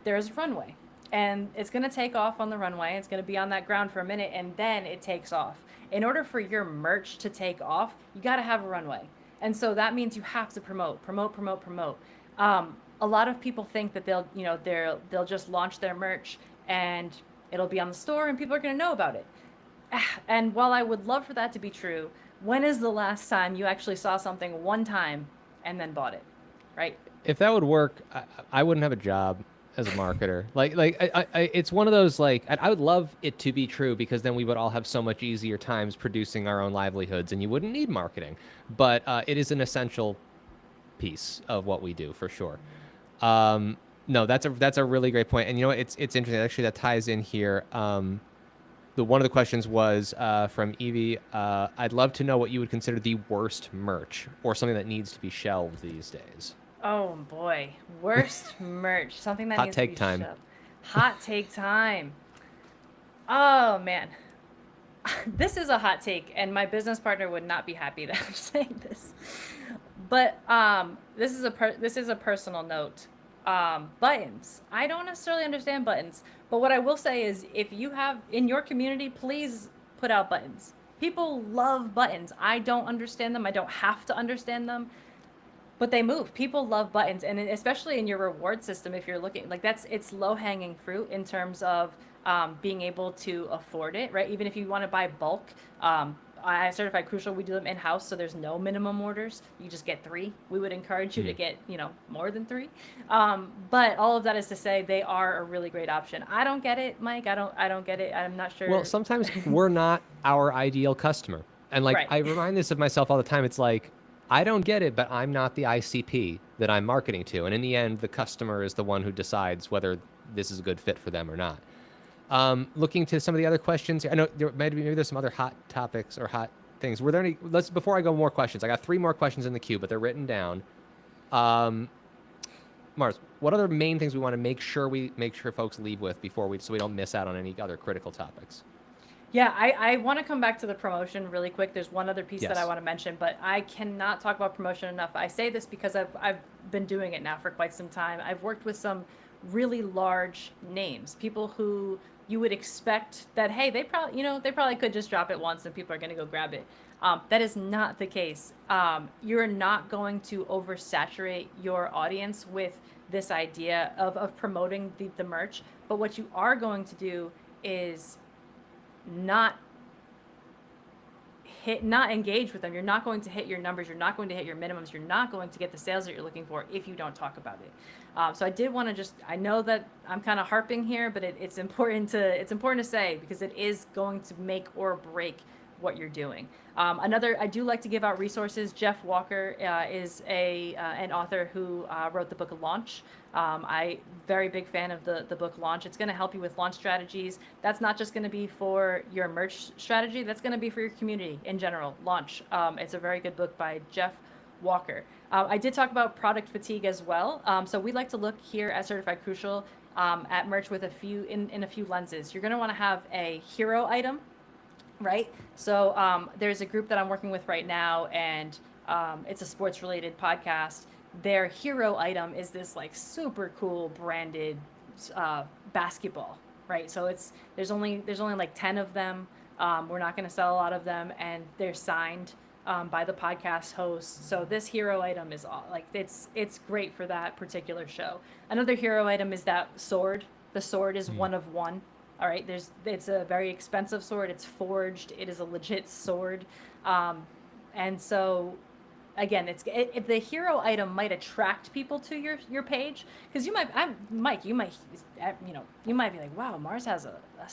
there's a runway. And it's going to take off on the runway. It's going to be on that ground for a minute, and then it takes off. In order for your merch to take off, you got to have a runway. And so that means you have to promote. A lot of people think that they'll just launch their merch and it'll be on the store and people are going to know about it. And while I would love for that to be true, when is the last time you actually saw something one time and then bought it, right? If that would work, I wouldn't have a job as a marketer. It's one of those, like, I would love it to be true, because then we would all have so much easier times producing our own livelihoods and you wouldn't need marketing. But it is an essential piece of what we do, for sure. No, that's a really great point. And it's interesting. Actually, that ties in here. One of the questions was from Evie. I'd love to know what you would consider the worst merch, or something that needs to be shelved these days. Oh boy, worst merch, something that Hot needs take to be time. shoved. Hot take time. Oh man, this is a hot take, and my business partner would not be happy that I'm saying this. But this is a personal note. Buttons. I don't necessarily understand buttons, but what I will say is, if you have in your community, please put out buttons. People love buttons. I don't understand them. I don't have to understand them. But they move. People love buttons, and especially in your reward system, if you're looking like it's low-hanging fruit in terms of being able to afford it, right? Even if you want to buy bulk, I Certified Crucial, we do them in-house, so there's no minimum orders. You just get 3. We would encourage you to get more than 3. But all of that is to say, they are a really great option. I don't get it, Mike. I don't get it. I'm not sure. Well, sometimes we're not our ideal customer, and like, right. I remind this of myself all the time. It's like, I don't get it, but I'm not the ICP that I'm marketing to. And in the end, the customer is the one who decides whether this is a good fit for them or not. Looking to some of the other questions, I know maybe there's some other hot topics or hot things. Were there any, before I go more questions, I got 3 more questions in the queue, but they're written down. Mars, what other main things we want to make sure folks leave with so we don't miss out on any other critical topics? Yeah, I want to come back to the promotion really quick. There's one other piece that I Yes. want to mention, but I cannot talk about promotion enough. I say this because I've been doing it now for quite some time. I've worked with some really large names, people who you would expect that, hey, they probably could just drop it once and people are going to go grab it. That is not the case. You're not going to oversaturate your audience with this idea of promoting the merch, but what you are going to do is not engage with them. You're not going to hit your numbers. You're not going to hit your minimums. You're not going to get the sales that you're looking for if you don't talk about it. So I did want to I know that I'm kind of harping here, but it's important to say, because it is going to make or break what you're doing. I do like to give out resources. Jeff Walker is an author who wrote the book Launch. I very big fan of the book Launch. It's going to help you with launch strategies. That's not just going to be for your merch strategy. That's going to be for your community in general. Launch. It's a very good book by Jeff Walker. I did talk about product fatigue as well. So we like to look here at Certified Crucial at merch with a few lenses. You're going to want to have a hero item, right? So there's a group that I'm working with right now, and it's a sports related podcast. Their hero item is this like super cool branded basketball, right? So there's only like 10 of them. We're not going to sell a lot of them, and they're signed by the podcast host. So this hero item is like it's great for that particular show. Another hero item is that sword. The sword is one of one. All right, it's a very expensive sword. It's forged. It is a legit sword, and so again, the hero item might attract people to your page, because Mike, you might be like, wow, Mars has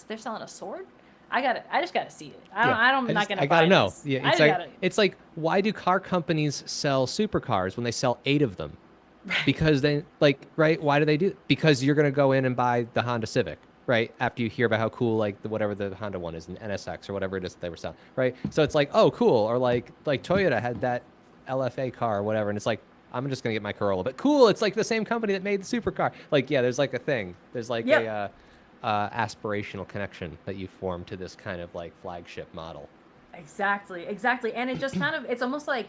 they're selling a sword. I just gotta see it. I gotta know. Yeah, it's like, why do car companies sell supercars when they sell 8 of them? Because they right? Why do they do? Because you're gonna go in and buy the Honda Civic, right? After you hear about how cool whatever the Honda one is, an NSX or whatever it is that they were selling, right? So it's like, oh, cool. Or like Toyota had that LFA car or whatever, and it's like, I'm just gonna get my Corolla, but cool. It's like the same company that made the supercar. Like, yeah, there's like a thing. There's like a aspirational connection that you form to this kind of like flagship model. Exactly. And it just kind of, it's almost like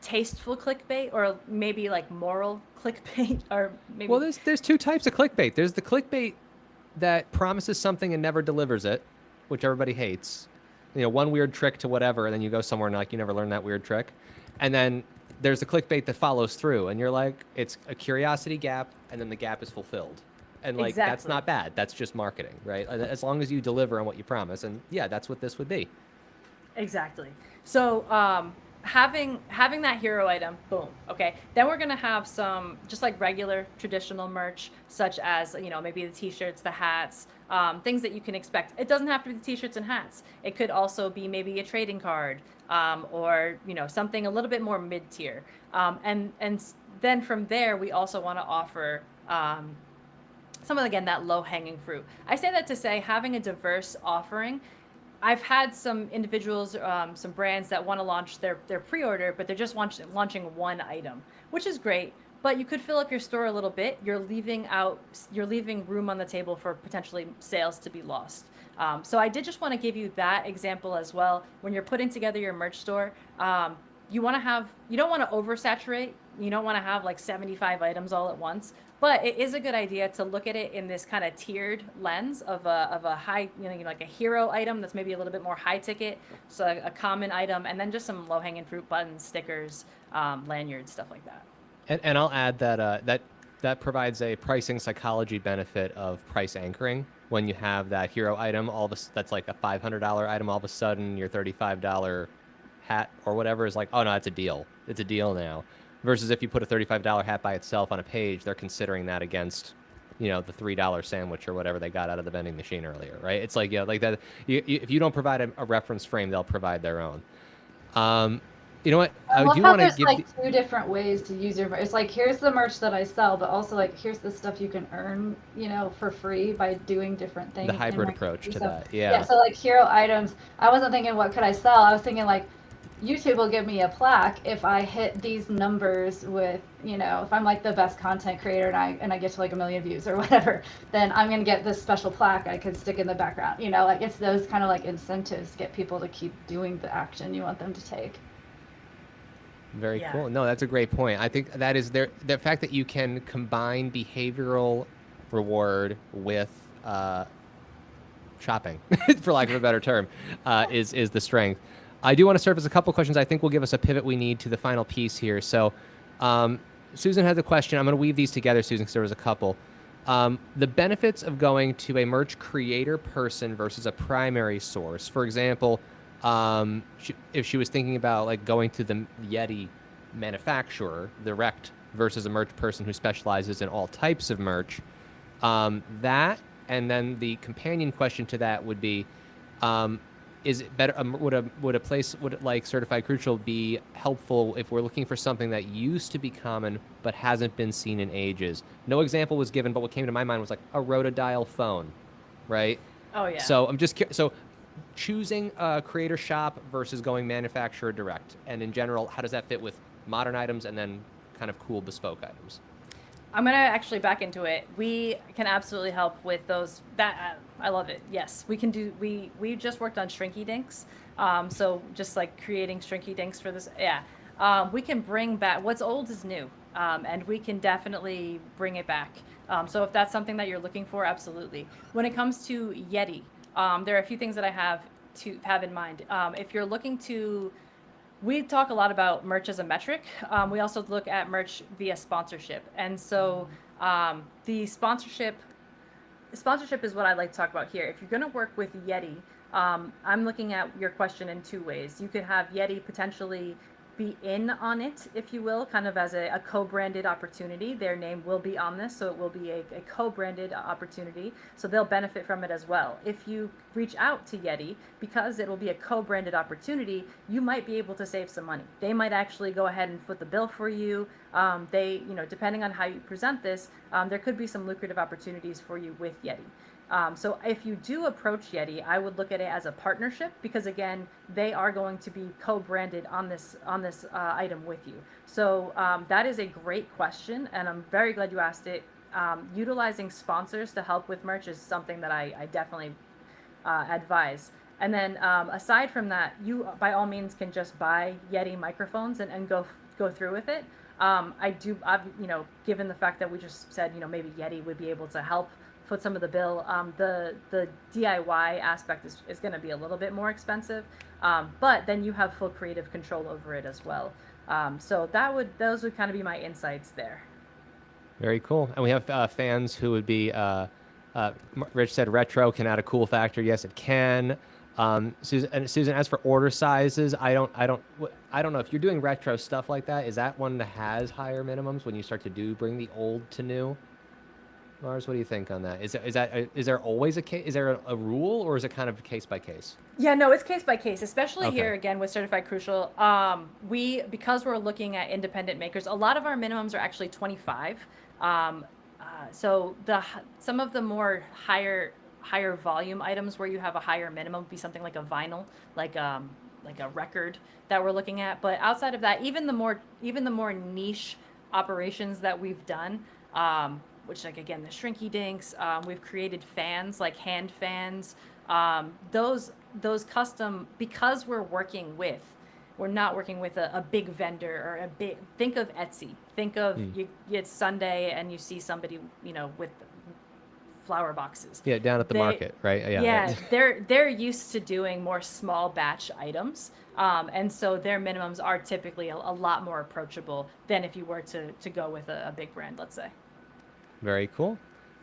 tasteful clickbait, or maybe like moral clickbait, or maybe. Well, there's 2 types of clickbait. There's the clickbait that promises something and never delivers it, which everybody hates. One weird trick to whatever, and then you go somewhere and like you never learned that weird trick. And then there's the clickbait that follows through, and you're like, it's a curiosity gap, and then the gap is fulfilled. And like, that's not bad. That's just marketing, right? As long as you deliver on what you promise. And yeah, that's what this would be. Exactly. So having that hero item, boom. Okay. Then we're going to have some just like regular traditional merch, such as, maybe the t-shirts, the hats, things that you can expect. It doesn't have to be the t-shirts and hats. It could also be maybe a trading card, or, something a little bit more mid-tier. And then from there, we also want to offer, some of, again, that low-hanging fruit. I say that to say, having a diverse offering, I've had some individuals, some brands that want to launch their pre-order, but they're just launching one item, which is great, but you could fill up your store a little bit. You're leaving room on the table for potentially sales to be lost. So I did just want to give you that example as well. When you're putting together your merch store, you don't want to oversaturate. You don't want to have like 75 items all at once. But it is a good idea to look at it in this kind of tiered lens of a high, like a hero item that's maybe a little bit more high ticket, so a common item, and then just some low hanging fruit, buttons, stickers, lanyards, stuff like that. And I'll add that that provides a pricing psychology benefit of price anchoring. When you have that hero item, that's like a $500 item, all of a sudden your $35 hat or whatever is like, oh no, it's a deal. It's a deal now. Versus if you put a $35 hat by itself on a page, they're considering that against, the $3 sandwich or whatever they got out of the vending machine earlier, right? It's like, like that. If you don't provide a reference frame, they'll provide their own. You know what? I love how there's like 2 different ways to use your. It's like, here's the merch that I sell, but also like, here's the stuff you can earn, for free by doing different things. The hybrid approach to that, yeah. Yeah. So like hero items, I wasn't thinking what could I sell. I was thinking like, YouTube will give me a plaque if I hit these numbers with, if I'm like the best content creator and I get to like 1 million views or whatever, then I'm going to get this special plaque I could stick in the background. Like it's those kind of like incentives to get people to keep doing the action you want them to take. Very cool. No, that's a great point. I think that is the fact that you can combine behavioral reward with shopping, for lack of a better term, is the strength. I do want to surface a couple questions I think will give us a pivot we need to the final piece here. So Susan has a question. I'm going to weave these together, Susan, because there was a couple. The benefits of going to a merch creator person versus a primary source. For example, if she was thinking about like going to the Yeti manufacturer direct versus a merch person who specializes in all types of merch, that, and then the companion question to that would be, is it better? Would a place like Certified Crucial be helpful if we're looking for something that used to be common but hasn't been seen in ages? No example was given, but what came to my mind was like a rotodial phone, right? Oh yeah. So I'm just so choosing a creator shop versus going manufacturer direct, and in general, how does that fit with modern items and then kind of cool bespoke items? I'm gonna actually back into it. We can absolutely help with those. That I love it. Yes, we can do. We just worked on Shrinky Dinks. So just like creating Shrinky Dinks for this. Yeah. We can bring back what's old is new, and we can definitely bring it back. So if that's something that you're looking for, absolutely. When it comes to Yeti, there are a few things that I have to have in mind. If you're looking to we talk a lot about merch as a metric. We also look at merch via sponsorship. And so the sponsorship is what I like to talk about here. If you're going to work with Yeti, I'm looking at your question in two ways. You could have Yeti potentially be in on it, if you will, kind of as a co-branded opportunity. Their name will be on this, so it will be a co-branded opportunity, so they'll benefit from it as well. If you reach out to Yeti, because it will be a co-branded opportunity, you might be able to save some money. They might actually go ahead and foot the bill for you. They, depending on how you present this, there could be some lucrative opportunities for you with Yeti. So if you do approach Yeti, I would look at it as a partnership, because again, they are going to be co-branded on this item with you. So that is a great question, and I'm very glad you asked it. Utilizing sponsors to help with merch is something that I definitely advise. And then aside from that, you by all means can just buy Yeti microphones and go through with it. Given the fact that we just said, maybe Yeti would be able to help foot some of the bill. The DIY aspect is going to be a little bit more expensive, but then you have full creative control over it as well. So those would kind of be my insights there. Very cool. And we have fans who would be. Rich said retro can add a cool factor. Yes, it can. Susan, as for order sizes, I don't know if you're doing retro stuff like that. Is that one that has higher minimums when you start to bring the old to new? Mars, what do you think on that? Is there always a case? Is there a rule, or is it kind of case by case? Yeah, no, it's case by case, especially Okay. here again with Certified Crucial. Because we're looking at independent makers, a lot of our minimums are actually 25. So some of the more higher volume items where you have a higher minimum would be something like a vinyl, like a record that we're looking at. But outside of that, even the more niche operations that we've done, which like again the Shrinky Dinks, we've created fans like hand fans. Those custom, because we're not working with a big vendor or think of Etsy. Think of it's Sunday and you see somebody with flower boxes. Yeah, down at the market, right? Yeah, they're used to doing more small batch items, and so their minimums are typically a lot more approachable than if you were to go with a big brand, let's say. Very cool.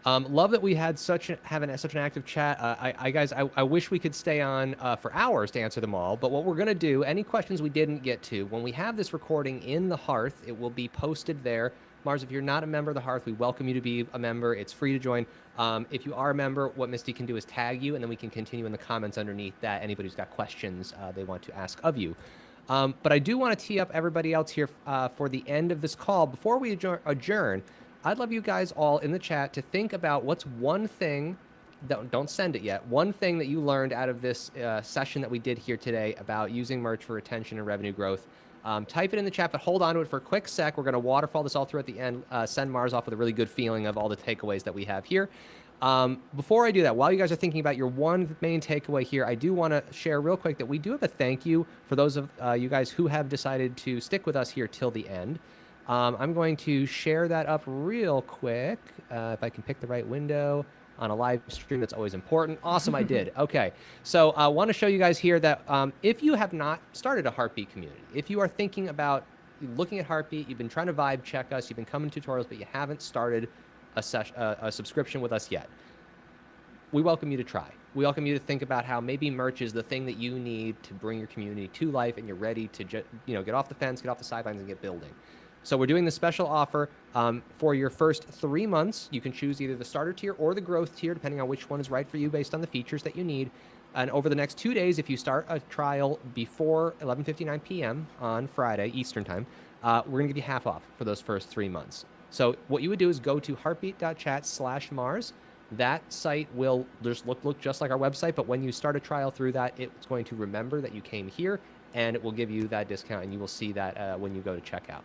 Love that we had such an active chat. I wish we could stay on for hours to answer them all. But what we're going to do, any questions we didn't get to, when we have this recording in the Hearth, it will be posted there. Mars, if you're not a member of the Hearth, we welcome you to be a member. It's free to join. If you are a member, what Misty can do is tag you, and then we can continue in the comments underneath that. Anybody who's got questions they want to ask of you. But I do want to tee up everybody else here for the end of this call. Before we adjourn, I'd love you guys all in the chat to think about what's one thing, don't send it yet, one thing that you learned out of this session that we did here today about using merch for retention and revenue growth. Type it in the chat, but hold on to it for a quick sec. We're going to waterfall this all through at the end, send Mars off with a really good feeling of all the takeaways that we have here. Before I do that, while you guys are thinking about your one main takeaway here, I do want to share real quick that we do have a thank you for those of you guys who have decided to stick with us here till the end. I'm going to share that up real quick, if I can pick the right window on a live stream. That's always important. Awesome, I did. Okay, so I want to show you guys here that if you have not started a Heartbeat community, if you are thinking about looking at Heartbeat, you've been trying to vibe check us, you've been coming to tutorials, but you haven't started a subscription with us yet, we welcome you to try. We welcome you to think about how maybe merch is the thing that you need to bring your community to life, and you're ready to get off the fence, get off the sidelines, and get building. So we're doing the special offer for your first 3 months. You can choose either the starter tier or the growth tier, depending on which one is right for you based on the features that you need. And over the next 2 days, if you start a trial before 11:59 p.m. on Friday Eastern time, we're gonna give you half off for those first 3 months. So what you would do is go to heartbeat.chat/Mars. That site will just look just like our website, but when you start a trial through that, it's going to remember that you came here, and it will give you that discount, and you will see that when you go to checkout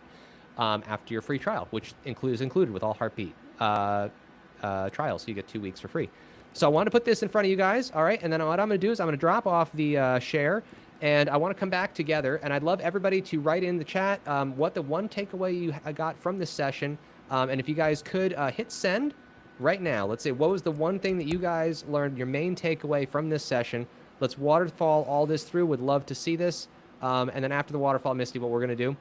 after your free trial, which is included with all Heartbeat trials. So you get 2 weeks for free. So I want to put this in front of you guys, all right? And then what I'm going to do is I'm going to drop off the share, and I want to come back together, and I'd love everybody to write in the chat what the one takeaway you got from this session, and if you guys could hit send right now. Let's say, what was the one thing that you guys learned, your main takeaway from this session? Let's waterfall all this through. Would love to see this. And then after the waterfall, Misty, what we're going to do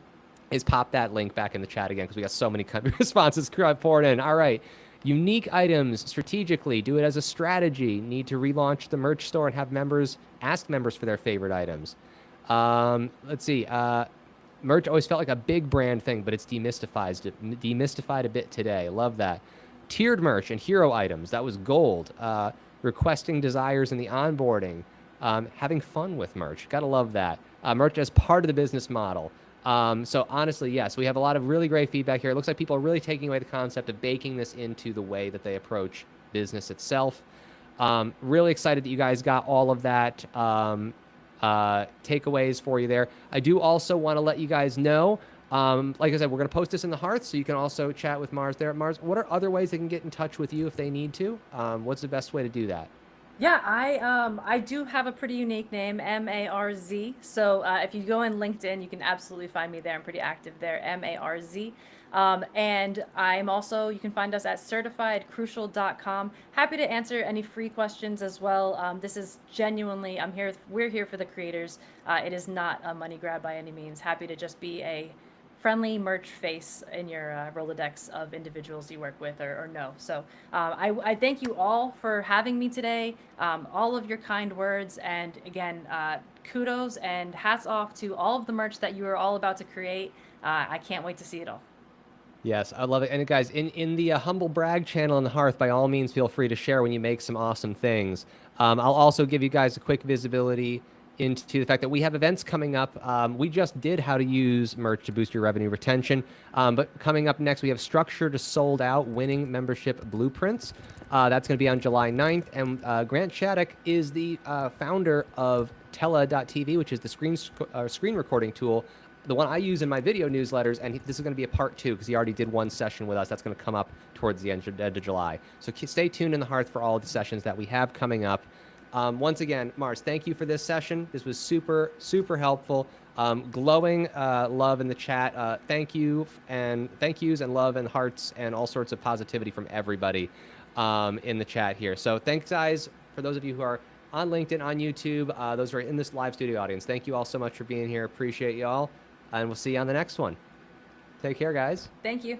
is pop that link back in the chat again, because we got so many responses poured in. All right. Unique items strategically. Do it as a strategy. Need to relaunch the merch store and have members ask members for their favorite items. Let's see. Merch always felt like a big brand thing, but it's demystified a bit today. Love that. Tiered merch and hero items. That was gold. Requesting desires in the onboarding. Having fun with merch. Gotta love that. Merch as part of the business model. So honestly, yes, we have a lot of really great feedback here. It looks like people are really taking away the concept of baking this into the way that they approach business itself. Really excited that you guys got all of that takeaways for you there. I do also want to let you guys know, like I said, we're going to post this in the Hearth, so you can also chat with Mars there. Mars, what are other ways they can get in touch with you if they need to? What's the best way to do that? Yeah, I do have a pretty unique name, M-A-R-Z. So if you go in LinkedIn, you can absolutely find me there. I'm pretty active there, M-A-R-Z. And I'm also, you can find us at certifiedcrucial.com. Happy to answer any free questions as well. This is genuinely, we're here for the creators. It is not a money grab by any means. Happy to just be a friendly merch face in your Rolodex of individuals you work with or know. So I thank you all for having me today, all of your kind words, and again, kudos and hats off to all of the merch that you are all about to create. I can't wait to see it all. Yes, I love it. And guys, in the Humble Brag channel on the Hearth, by all means, feel free to share when you make some awesome things. I'll also give you guys a quick visibility into the fact that we have events coming up. We just did how to use merch to boost your revenue retention. But coming up next, we have Structure to Sold Out Winning Membership Blueprints. That's going to be on July 9th. And Grant Shattuck is the founder of Tela.tv, which is the screen recording tool, the one I use in my video newsletters, and this is going to be a part 2 because he already did one session with us. That's going to come up towards the end of July. So stay tuned in the Hearth for all of the sessions that we have coming up. Once again, Mars, thank you for this session. This was super, super helpful. Glowing love in the chat. Thank you, and thank yous and love and hearts and all sorts of positivity from everybody in the chat here. So thanks, guys, for those of you who are on LinkedIn, on YouTube, those who are in this live studio audience. Thank you all so much for being here. Appreciate you all. And we'll see you on the next one. Take care, guys. Thank you.